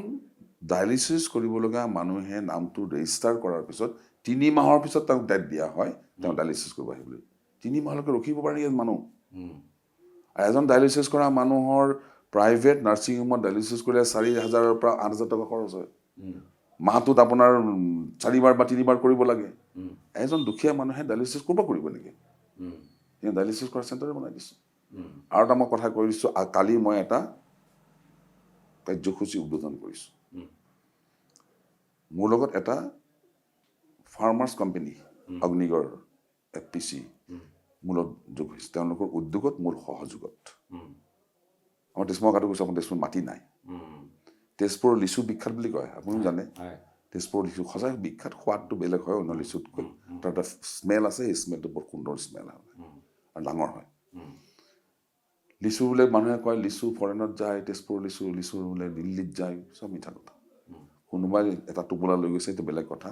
ডায়েলিচিছ কৰিব লগা মানুহে নামটো ৰেজিষ্টাৰ কৰাৰ পিছত 3 মাহৰ পিছত তেওঁক ডেট দিয়া হয়, তেওঁ ডায়েলিচিছ কৰিব আহিবলৈ। 3 মাহলৈকে ৰখিব পাৰে নেকি মানুহ? আৰু এজন ডায়েলিচিছ কৰা মানুহৰ প্ৰাইভেট নাৰ্ছিং হোমত ডায়েলিচিছ কৰিলে 4,000 পৰা 8,000 টকা খৰচ হয়। মাহটোত আপোনাৰ 4বাৰ বা 3বাৰ কৰিব লাগে। এজন দুখীয়া মানুহে ডায়েলিচিছ ক'ৰ পৰা কৰিব নেকি? ডায়েলিচিছ কৰা চেণ্টাৰে বনাই দিছোঁ। আৰু এটা মই কথা কৈ দিছোঁ, কালি মই এটা কাৰ্যসূচী উদ্বোধন কৰিছোঁ। মোৰ লগত এটা ফাৰ্মাৰ্ছ কোম্পানী, অগ্নিগড় FPC, মোৰ লগত যোগ হৈছে। তেওঁলোকৰ উদ্যোগত, মোৰ সহযোগত। আমাৰ তেজপুৰৰ কথাটো কৈছোঁ, আমাৰ তেজপুৰত মাটি নাই। তেজপুৰৰ লিচু বিখ্যাত বুলি কয়, আপুনিও জানে। তেজপুৰৰ লিচু সঁচাই বিখ্যাত, সোৱাদটো বেলেগ হয় অন্য লিচুতকৈ। তাৰ এটা স্মেল আছে, সেই স্মেলটো বৰ সুন্দৰ স্মেল হয় আৰু ডাঙৰ হয়। লিচু বোলে মানুহে কয় লিচু ফৰেনত যায়, তেজপুৰৰ লিচু বোলে দিল্লীত যায়, চব মিঠা কথা। কোনোবাই এটা টোপোলা লৈ গৈছে, এইটো বেলেগ কথা।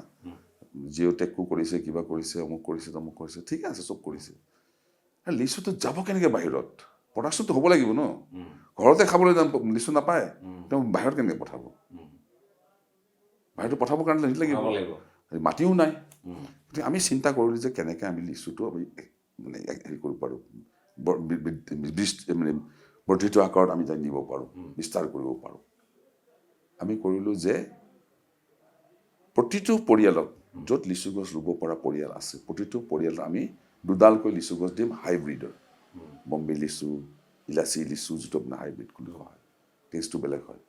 জিঅ'টেকো কৰিছে, কিবা কৰিছে, অমুক কৰিছে, তমুক কৰিছে, ঠিকে আছে, চব কৰিছে। লিচুটো যাব কেনেকৈ বাহিৰত? প্ৰডাকশ্যনটো হ'ব লাগিব ন। ঘৰতে খাবলৈ লিচু নাপায়, তেওঁ বাহিৰত কেনেকৈ পঠাব? বাহিৰটো পঠাবৰ কাৰণে হেৰি লাগিব, মাটিও নাই। গতিকে আমি চিন্তা কৰিলোঁ যে কেনেকৈ আমি লিচুটো আমি মানে হেৰি কৰিব পাৰোঁ, মানে বৰ্ধিত আকাৰত আমি তাক নিব পাৰোঁ, বিস্তাৰ কৰিব পাৰোঁ। আমি কৰিলোঁ যে প্ৰতিটো পৰিয়ালক, য'ত লিচু গছ ৰুব পৰা পৰিয়াল আছে, প্ৰতিটো পৰিয়ালত আমি 2ডালকৈ লিচু গছ দিম, হাইব্ৰিডৰ। বম্বে লিচু, ইলাচি লিচু, যিটো আপোনাৰ হাইব্ৰিড বুলি কোৱা হয়, টেষ্টটো বেলেগ হয়।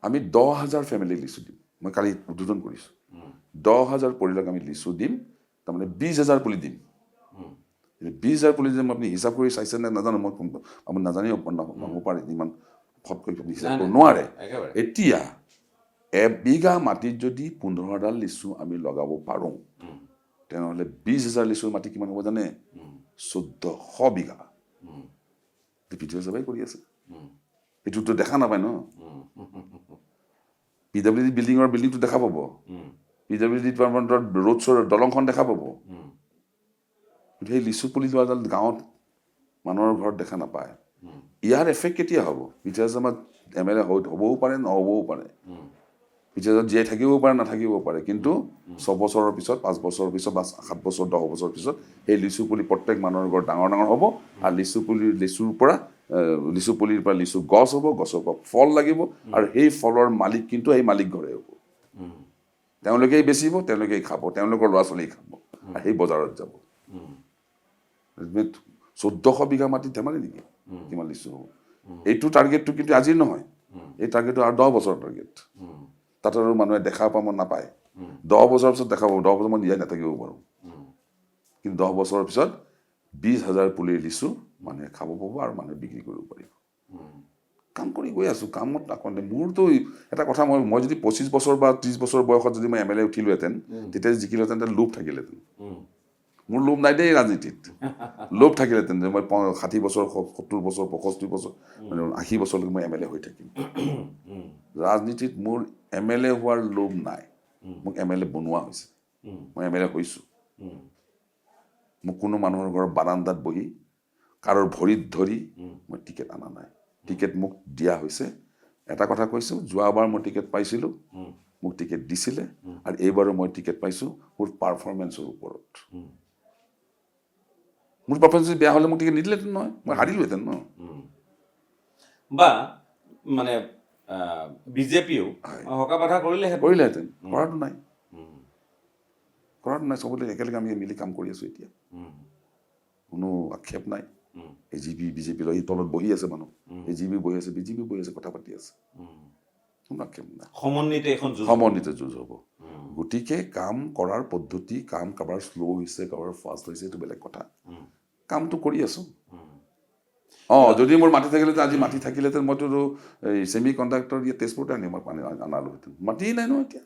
আমি 10,000 ফেমিলিক লিচু দিম। মই কালি উদ্বোধন কৰিছোঁ। 10,000 পৰিয়ালক আমি লিচু দিম, তাৰমানে 20,000 পুলি দিম। 20,000 পুলি দিম, আপুনি হিচাপ কৰি চাইছে নে নাজানো, মই আপুনি নাজানিও নহ'ব পাৰে, ইমান ফটকৈ আপুনি হিচাপ কৰিব নোৱাৰে। এতিয়া 1 বিঘা মাটিত যদি 15ডাল লিচু আমি লগাব পাৰোঁ, তেনেহ'লে 20,000 লিচুৰ মাটি কিমান হ'ব জানে? 1400 বিঘা। ভিডিঅ' সবাই কৰি আছে, এইটোতো দেখা নাপায় ন। PWD বিল্ডিংটো দেখা পাব, PWD ডিপাৰ্টমেণ্টৰ ৰোড শ্ব'ৰ দলংখন দেখা পাব, কিন্তু সেই লিচু পুলি লোৱাডাল গাঁৱত মানুহৰ ঘৰত দেখা নাপায়। ইয়াৰ এফেক্ট কেতিয়া হ'ব? পিঠাজামাত MLA হ'বও পাৰে, নহ'বও পাৰে। পিঠাজাত জীয়াই থাকিবও পাৰে, নাথাকিবও পাৰে, কিন্তু 6 বছৰৰ পিছত, 5 বছৰৰ পিছত বা 7 বছৰ, 10 বছৰৰ পিছত সেই লিচু পুলি প্ৰত্যেক মানুহৰ ঘৰত ডাঙৰ ডাঙৰ হ'ব। আৰু লিচুৰ পৰা লিচু গছ হ'ব, গছৰ পৰা ফল লাগিব, আৰু সেই ফলৰ মালিক কিন্তু এই মালিক ঘৰে হ'ব। তেওঁলোকেই বেচিব, তেওঁলোকেই খাব, তেওঁলোকৰ ল'ৰা ছোৱালীয়ে খাব, আৰু সেই বজাৰত যাব। 1400 বিঘা মাটিত ধেমালি নেকি কিমান লিচু হ'ব? এইটো টাৰ্গেটটো কিন্তু আজিৰ নহয়, এই টাৰ্গেটটো আৰু 10 বছৰৰ টাৰ্গেট। তাত আৰু মানুহে দেখা পাব নাপায়। 10 বছৰৰ পিছত দেখা পাব, 10 বছৰ মই নিজে নাথাকিব পাৰোঁ, কিন্তু 10 বছৰৰ পিছত 20,000 পুলিৰ লিচু মানুহে খাব পাব আৰু মানুহে বিক্ৰী কৰিব পাৰিব। কাম কৰি গৈ আছোঁ, কামত আকন্তে মোৰতো এটা কথা, মই যদি 25 বছৰ বা 30 বছৰ বয়সত যদি মই MLA উঠিলোহেঁতেন, তেতিয়া জিকিলোহেঁতেন, লোভ থাকিলেহেঁতেন। মোৰ লোভ নাই দেই ৰাজনীতিত, লোভ থাকিলেহেঁতেন যে মই 60 বছৰ, 70 বছৰ, 65 বছৰ, 80 বছৰলৈকে মই MLA হৈ থাকিম। ৰাজনীতিত মোৰ MLA হোৱাৰ লোভ নাই, মোক MLA বনোৱা হৈছে, মই MLA হৈছোঁ। মোক কোনো মানুহৰ ঘৰৰ বাৰান্দাত বহি, কাৰোৰ ভৰিত ধৰি মই টিকেট অনা নাই। টিকেট মোক দিয়া হৈছে। এটা কথা কৈছোঁ, যোৱাবাৰ মই টিকেট পাইছিলোঁ, মোক টিকেট দিছিলে, আৰু এইবাৰো মই টিকেট পাইছোঁ মোৰ পাৰফৰ্মেঞ্চৰ ওপৰত। মোৰ পাৰফৰ্মেঞ্চ বেয়া হ'লে মোক টিকেট নিদিলেহেঁতেন নহয়, মই হাৰিলোহেঁতেন ন। বা মানে বিজেপিও হকা বাধা কৰিলেহেঁতেন, কৰাটো নাই, চবতে একেলগে আমি মিলি কাম কৰি আছোঁ এতিয়া, কোনো আক্ষেপ নাই। AGP BJP লৈ তলত বহি আছে মানুহ, AGP বহি আছে, BJP বহি আছে, কথা পাতি আছে, কোনো আক্ষেপ নাই। সমন্বিত যুঁজ হ'ব। গতিকে কাম কৰাৰ পদ্ধতি, কাম কাৰোবাৰ শ্ল' হৈছে, কাৰোবাৰ ফাষ্ট হৈছে, এইটো বেলেগ কথা। কামটো কৰি আছোঁ। যদি মোৰ মাটি থাকিলেহেঁতেন, আজি মাটি থাকিলেহেঁতেন, মইতো এই ছেমি কণ্ডাক্টৰ তেজপুৰতে আনি মই পানী আনালোহেঁতেন। মাটিয়েই নাই ন এতিয়া।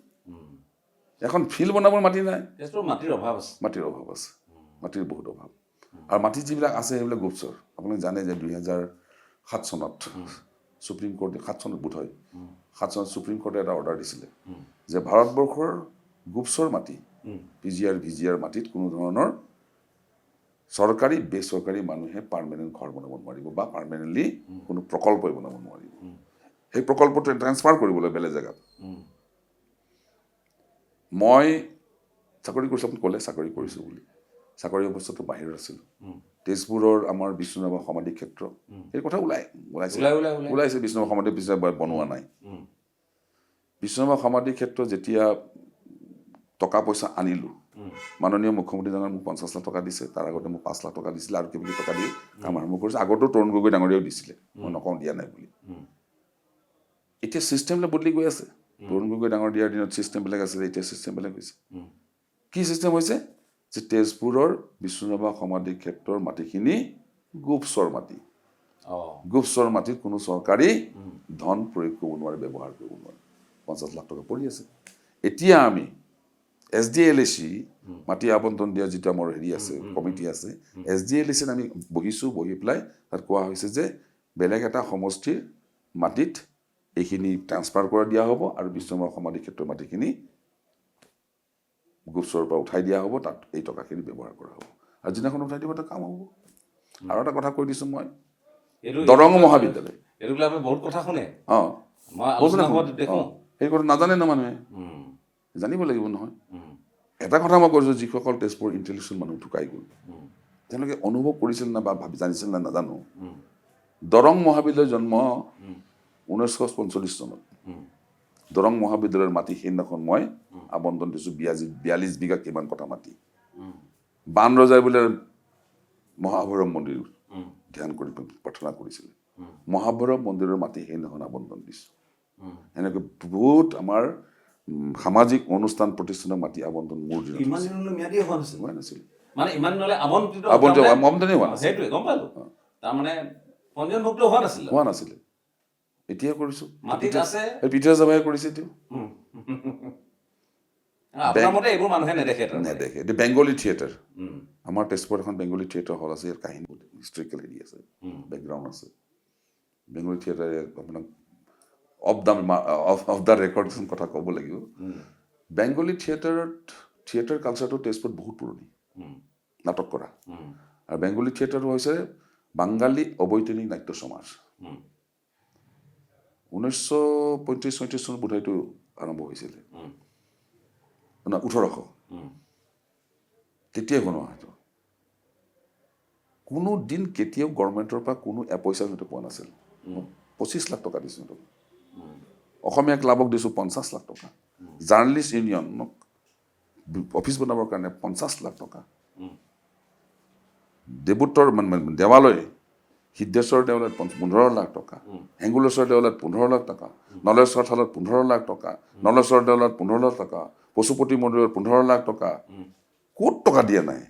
এখন ফিল্ড বনাবৰ মাটি নাই, তেজপুৰত মাটিৰ অভাৱ আছে। মাটিৰ অভাৱ আছে, মাটিৰ বহুত অভাৱ। আৰু মাটি যিবিলাক আছে সেইবিলাক গুপচৰ। আপুনি জানে যে 2007 চনত সুপ্ৰিম কোৰ্টে 7 চনত বোধ হয় 7 চনত সুপ্ৰিম কোৰ্টে এটা অৰ্ডাৰ দিছিলে যে ভাৰতবৰ্ষৰ গুপচৰ মাটি PGR VGR মাটিত কোনো ধৰণৰ চৰকাৰী বেচৰকাৰী মানুহে পাৰ্মানেণ্ট ঘৰ বনাব নোৱাৰিব বা পাৰ্মানেণ্টলি কোনো প্ৰকল্পই বনাব নোৱাৰিব। সেই প্ৰকল্পটো ট্ৰান্সফাৰ কৰিবলৈ বেলেগ জেগাত। মই চাকৰি কৰিছোঁ, আপুনি ক'লে চাকৰি কৰিছোঁ বুলি। চাকৰি অৱস্থাটো বাহিৰত আছিলোঁ। তেজপুৰৰ আমাৰ বিষ্ণুৰাভা সমাধি ক্ষেত্ৰ এই কথা ওলাইছে বিষ্ণুৰাভা সমাধি পিছত বনোৱা নাই। বিষ্ণুৰাভা সমাধি ক্ষেত্ৰ যেতিয়া টকা পইচা আনিলোঁ, মাননীয় মুখ্যমন্ত্ৰীজনে মোক 50 লাখ টকা দিছে, তাৰ আগতে মোক 5 লাখ টকা দিছিলে আৰু কিবা টকা দি কাম আৰম্ভ কৰিছে। আগতো তৰুণ গগৈ ডাঙৰীয়াও দিছিলে, মই নকওঁ দিয়া নাই বুলি। এতিয়া ছিষ্টেমবিলাক বদলি গৈ আছে। তৰুণ গগৈ ডাঙৰ দিয়াৰ দিনত ছিষ্টেমবিলাক আছিলে, এতিয়া ছিষ্টেমবিলাক হৈছে। কি ছিষ্টেম হৈছে যে তেজপুৰৰ বিষ্ণুৰাভা সমাধি ক্ষেত্ৰৰ মাটিখিনি গুপচৰ মাটি। গুপচৰ মাটিত কোনো চৰকাৰী ধন প্ৰয়োগ কৰিব নোৱাৰে, ব্যৱহাৰ কৰিব নোৱাৰে। 50 লাখ টকা পৰি আছে। এতিয়া আমি SDLAC মাটি আবণ্টন দিয়া যিটো আমাৰ হেৰি আছে, কমিটি আছে, SDLACত আমি বহিছোঁ, বহি পেলাই তাত কোৱা হৈছে যে বেলেগ এটা সমষ্টিৰ মাটিত এইখিনি ট্ৰান্সফাৰ কৰা দিয়া হ'ব আৰু বিষ্ণুৰাভা সমাধি ক্ষেত্ৰৰ মাটিখিনি গুপচৰ পৰা উঠাই দিয়া হ'ব, তাত এই টকাখিনি ব্যৱহাৰ কৰা হ'ব। আৰু যিদিনাখন উঠাই দিব এটা কাম হ'ব। আৰু এটা কথা কৈ দিছোঁ মই, দৰং মহাবিদ্যালয় বহুত কথা শুনে। সেই কথা নাজানে ন মানুহে, জানিব লাগিব নহয়। এটা কথা মই কৈছোঁ, যিসকল তেজপুৰ ইণ্টেলেকচুৱেল মানুহ ঢুকাই গ'ল, তেওঁলোকে অনুভৱ কৰিছিল না বা ভাবি জানিছিল না নাজানো। দৰং মহাবিদ্যালয়ৰ জন্ম 1945 চনত। দৰং মহাবিদ্যালয়ৰ মাটি সেইদিনাখন মই আবণ্টন দিছোঁ 42 বিঘা কিমান কথা মাটি। বান ৰজাই বোলে মহাভৈৰৱ মন্দিৰ ধ্যান কৰি প্ৰাৰ্থনা কৰিছিলে। মহাভৈৰৱ মন্দিৰৰ মাটি সেইদিনাখন আবণ্টন দিছোঁ। এনেকৈ বহুত আমাৰ সামাজিক অনুষ্ঠান প্ৰতিষ্ঠানৰ মাটি আবণ্টন মোৰ দিনত হোৱা নাছিল। হোৱা নাছিলে। এতিয়া কৰিছোঁ, পিঠা চাবাই কৰিছে। এতিয়া নেদেখে। এতিয়া বেংগলী থিয়েটাৰ, আমাৰ তেজপুৰত এখন বেংগলী থিয়েটাৰ হল আছে। ইয়াৰ কাহিনী হিষ্ট্ৰিকেল হেৰি আছে, বেকগ্ৰাউণ্ড আছে। বেংগলী থিয়েটাৰে আপোনাক অফ দ্য ৰেকৰ্ড কথা ক'ব লাগিব। বেংগলী থিয়েটাৰ কালচাৰটো তেজপুৰত বহুত পুৰণি, নাটক কৰা। আৰু বেংগলী থিয়েটাৰটো হৈছে বাঙালী অবৈতনিক নাট্য সমাজ। 1935-36 চনত বোধহয় এইটো আৰম্ভ হৈছিলে, 1800। তেতিয়াই বনোৱা হয়তো। কোনো দিন কেতিয়াও গভৰ্ণমেণ্টৰ পৰা কোনো এপইচা সিহঁতে পোৱা নাছিল। 25 লাখ টকা দিছোঁ সিহঁতক। অসমীয়া ক্লাবক দিছোঁ 50 লাখ টকা। জাৰ্ণেলিষ্ট ইউনিয়নক অফিচ বনাবৰ কাৰণে 50 লাখ টকা। দেৱালয় সিদ্ধেশ্বৰ দেৱালয়ত 15 লাখ টকা, হেংগুলেশ্বৰ দেৱালয়ত 15 লাখ টকা, নলেশ্বৰ থালত 15 লাখ টকা, নলেশ্বৰ দেৱালয়ত 15 লাখ টকা, পশুপতি মন্দিৰত 15 লাখ টকা। ক'ত টকা দিয়া নাই?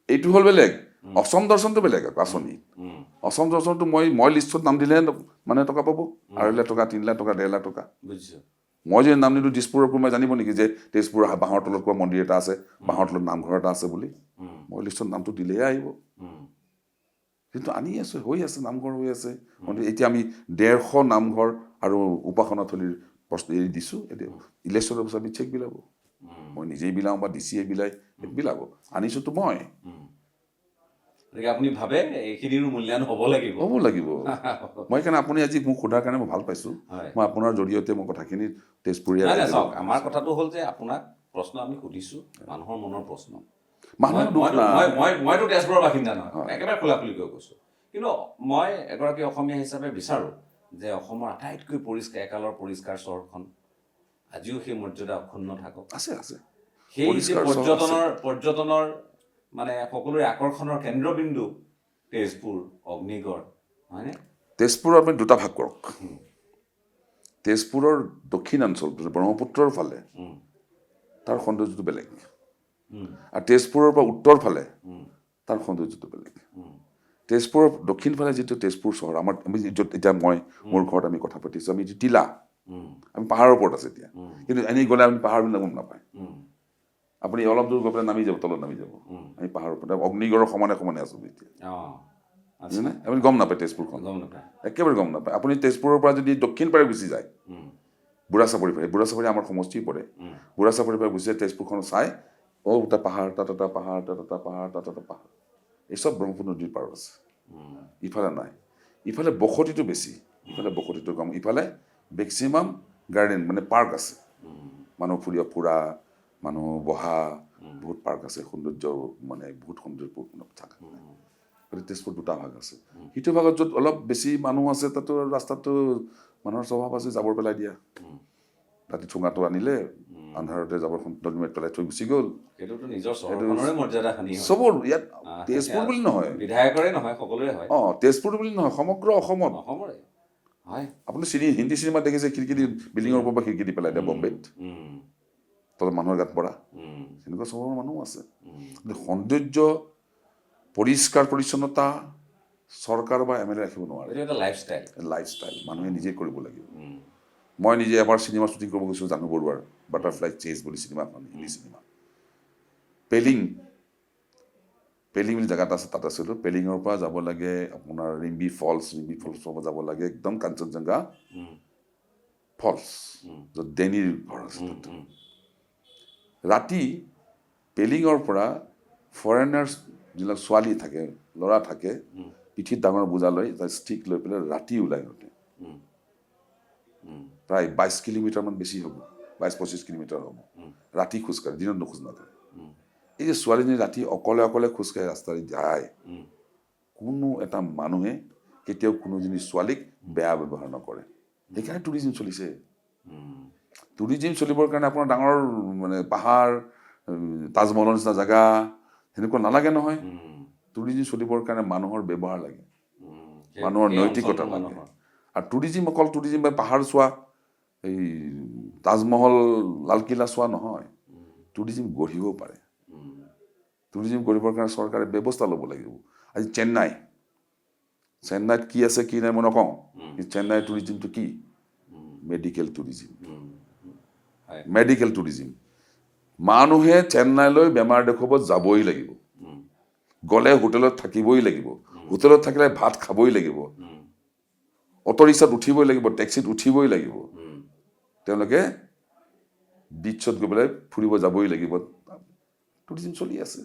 এইটো হ'ল বেলেগ। অসম দৰ্শনটো বেলেগ আঁচনি। অসম দৰ্শনটো মই লিষ্টত নাম দিলে মানে টকা পাব, 2.5 লাখ টকা, 3 লাখ টকা, 1.5 লাখ টকা। মই যে নাম নিদিওঁ, দিছপুৰৰ কোনোবাই জানিব নেকি যে তেজপুৰৰ বাঁহৰ তলত কোৱা মন্দিৰ এটা আছে, বাঁহৰ তলত নামঘৰ এটা আছে বুলি? মই লিষ্টত নামটো দিলেহে আহিব। কিন্তু আনি আছোঁ, হৈ আছে, নামঘৰ হৈ আছে। এতিয়া আমি 150 নামঘৰ আৰু উপাসনাথলীৰ প্ৰশ্ন এৰি দিছোঁ। এতিয়া ইলেকশ্যনৰ পিছত আমি চেক বিলাব, মই নিজেই বিলাওঁ বা DCয়ে বিলাব। আনিছোঁতো মই। আপুনি ভাবে এইখিনিৰো মূল্যায়ন হ'ব লাগিব। মই সেইকাৰণে আপুনি আজি মোক সোধাৰ কাৰণে মই ভাল পাইছোঁ। মই আপোনাৰ জৰিয়তে মই কথাখিনি তেজপুৰীয়া আমাৰ কথাটো হ'ল যে আপোনাক প্ৰশ্ন আমি সুধিছোঁ, মানুহৰ মনৰ প্ৰশ্ন। মইতো তেজপুৰৰ বাসিন্দা নহয়, একেবাৰে খোলাখুলিকৈ কৈছোঁ। কিন্তু মই এগৰাকী অসমীয়া হিচাপে বিচাৰোঁ যে অসমৰ আটাইতকৈ একালৰ পৰিষ্কাৰ চহৰখন আজিও সেই মৰ্যাদা অক্ষুণ্ণ থাকক। আছে। সেই যে পৰ্যটনৰ মানে সকলোৰে আকৰ্ষণৰ কেন্দ্ৰবিন্দু তেজপুৰ, অগ্নিগড়, হয়নে? তেজপুৰৰ আপুনি দুটা ভাগ কৰক। তেজপুৰৰ দক্ষিণাঞ্চল ব্ৰহ্মপুত্ৰৰ ফালে তাৰ সৌন্দৰ্যটো বেলেগ, আৰু তেজপুৰৰ পৰা উত্তৰ ফালে তাৰ সৌন্দৰ্যটো বেলেগ। তেজপুৰৰ দক্ষিণ ফালে যিটো তেজপুৰ চহৰ, আমি এতিয়া মোৰ ঘৰত আমি কথা পাতিছোঁ, আমি টিলা আমি পাহাৰৰ ওপৰত আছে এতিয়া, উম। কিন্তু এনেই গ'লে আপুনি পাহাৰবিলাক গম নাপায়। উম। আপুনি অলপ দূৰ গৈ পেলাই নামি যাব, তলত নামি যাব। আমি পাহাৰৰ ওপৰত অগ্নিগড়ৰ সমানে সমানে আছোঁ এতিয়া, অঁ আচ্ছা বুজিছেনে? আপুনি গম নাপায় তেজপুৰখন, গম নাপায়। একেবাৰে গম নাপায়। আপুনি তেজপুৰৰ পৰা যদি দক্ষিণ পাৰে গুচি যায়, উম। বুঢ়া চাপৰি ফালে, বুঢ়া চাপৰি আমাৰ সমষ্টি পৰে, উম। বুঢ়া চাপৰিৰ পৰা গুচি যায় তেজপুৰখন চাই, এটা পাহাৰ, তাত এটা পাহাৰ, তাত এটা পাহাৰ, তাত এটা পাহাৰ, এই চব ব্ৰহ্মপুত্ৰ নদীৰ পাৰ আছে। উম। ইফালে নাই, ইফালে বসতিটো বেছি, ইফালে বসতিটো কম, ইফালে মেক্সিমাম গাৰ্ডেন মানে পাৰ্ক আছে, মানুহ ফুৰা, মানুহ বহা, বহুত পাৰ্ক আছে, সৌন্দৰ্য মানে বহুত সৌন্দৰ্যপূৰ্ণ থাকা। গতিকে তেজপুৰ দুটা ভাগ আছে, সিটো ভাগত য'ত অলপ বেছি মানুহ আছে তাতো ৰাস্তাটো মানুহৰ স্বভাৱ আছে জাবৰ পেলাই দিয়া, ৰাতি ঠোঙাটো আনিলে আন্ধাৰতে জাবৰখন দলিমাৰি পেলাই থৈ গুচি গ'ল। সেইটোতো নিজৰ চহৰখনৰে মৰ্যাদা হানি হয়। চবৰ ইয়াত আহ, তেজপুৰ বুলি নহয়, বিধায়কৰে নহয়, সকলোৰে হয়। তেজপুৰ বুলি নহয়, সমগ্ৰ অসমত। অসমৰে হয়। আপুনি হিন্দী চিনেমাত দেখিছে খিৰিকী দি বিল্ডিঙৰ ওপৰৰ পৰা খিৰিকী দি পেলাই দিয়ে বম্বেত, উম। তলত মানুহৰ গাত পৰা, উম। সেনেকুৱা চহৰৰ মানুহ আছে। উম। কিন্তু সৌন্দৰ্য, পৰিষ্কাৰ পৰিচ্ছন্নতা চৰকাৰ বা MLA ৰাখিব নোৱাৰে। এইটো এটা লাইফষ্টাইল। লাইফষ্টাইল মানুহে নিজে কৰিব লাগিব। উম। মই নিজে এবাৰ চিনেমা শ্বুটিং কৰিব গৈছোঁ জানু বৰুৱাৰ বাটাৰফ্লাই চেজ বুলি চিনেমাখন, হিন্দী চিনেমা। পেলিং বুলি জেগা এটা আছে, তাত আছিলোঁ। পেলিঙৰ পৰা যাব লাগে আপোনাৰ ৰিম্বি ফলছৰ পৰা যাব লাগে একদম কাঞ্চনজংঘা ফলছ, য'ত ডেনিৰ ঘৰ আছে তাত। ৰাতি পেলিঙৰ পৰা ফৰেনাৰ্ছ যিবিলাক ছোৱালী থাকে, ল'ৰা থাকে, পিঠিত ডাঙৰ বোজা লৈ ষ্টিক লৈ পেলাই ৰাতি ওলাই সিহঁতে, প্ৰায় 22 কিলোমিটাৰমান বেছি হ'ব, 22-25 কিলোমিটাৰ হ'ব, ৰাতি খোজকাঢ়ে, দিনত নোখোজ নাকাঢ়ে। এই যে ছোৱালীজনী ৰাতি অকলে অকলে খোজকাঢ়ি ৰাস্তাৰে যায়, কোনো এটা মানুহে কেতিয়াও কোনোজনী ছোৱালীক বেয়া ব্যৱহাৰ নকৰে। সেইকাৰণে টুৰিজিম চলিছে। টুৰিজিম চলিবৰ কাৰণে আপোনাৰ ডাঙৰ মানে পাহাৰ, তাজমহলৰ নিচিনা জেগা সেনেকুৱা নালাগে নহয়। টুৰিজিম চলিবৰ কাৰণে মানুহৰ ব্যৱহাৰ লাগে, মানুহৰ নৈতিকতা লাগে। আৰু টুৰিজিম অকল টুৰিজিম বা পাহাৰ চোৱা, এই তাজমহল, লালকিল্লা চোৱা নহয়। টুৰিজিম গঢ়িব পাৰে। টুৰিজিম গঢ়িবৰ কাৰণে চৰকাৰে ব্যৱস্থা ল'ব লাগিব। আজি চেন্নাইত কি আছে কি নাই মই নকওঁ, চেন্নাইৰ টুৰিজিমটো কি? Medical tourism. Medical tourism. মানুহে চেন্নাইলৈ বেমাৰ দেখুৱাব যাবই লাগিব, গ'লে হোটেলত থাকিবই লাগিব, হোটেলত থাকিলে ভাত খাবই লাগিব, অটো ৰিক্সাত উঠিবই লাগিব, টেক্সিত উঠিবই লাগিব, তেওঁলোকে বিচত গৈ পেলাই ফুৰিব যাবই লাগিব। টুৰিজিম চলি আছে।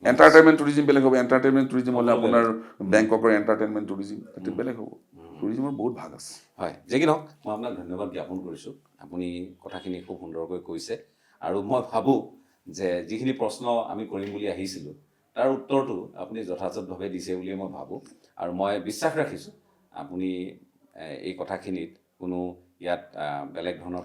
এণ্টাৰটেইনমেণ্ট টুৰিজিম বেলেগ হ'ব। এণ্টাৰটেইনমেণ্ট টুৰিজিম হ'লে আপোনাৰ বেংককৰ এণ্টাৰটেইনমেণ্ট টুৰিজিম, সেইটো বেলেগ হ'ব। টুৰিজিমৰ বহুত ভাগ আছে। হয়, যি কি নহওক মই আপোনাক ধন্যবাদ জ্ঞাপন কৰিছোঁ। আপুনি কথাখিনি খুব সুন্দৰকৈ কৈছে, আৰু মই ভাবোঁ যে যিখিনি প্ৰশ্ন আমি কৰিম বুলি আহিছিলোঁ তাৰ উত্তৰটো আপুনি যথাযথভাৱে দিছে বুলিয়ে মই ভাবোঁ, আৰু মই বিশ্বাস ৰাখিছোঁ আপুনি এই কথাখিনিত কোনো ইয়াত বেলেগ ধৰণৰ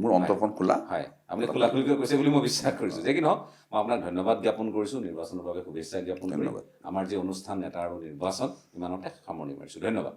মোৰ অন্তৰখন খোলা। হয়, আপুনি খোলাখুলিকৈ কৈছে বুলি মই বিশ্বাস কৰিছোঁ। যে কি নহওক মই আপোনাক ধন্যবাদ জ্ঞাপন কৰিছোঁ, নিৰ্বাচনৰ বাবে শুভেচ্ছা জ্ঞাপন কৰি আমাৰ যি অনুষ্ঠান নেতা আৰু নিৰ্বাচন ইমানতে সামৰণি মাৰিছোঁ। ধন্যবাদ।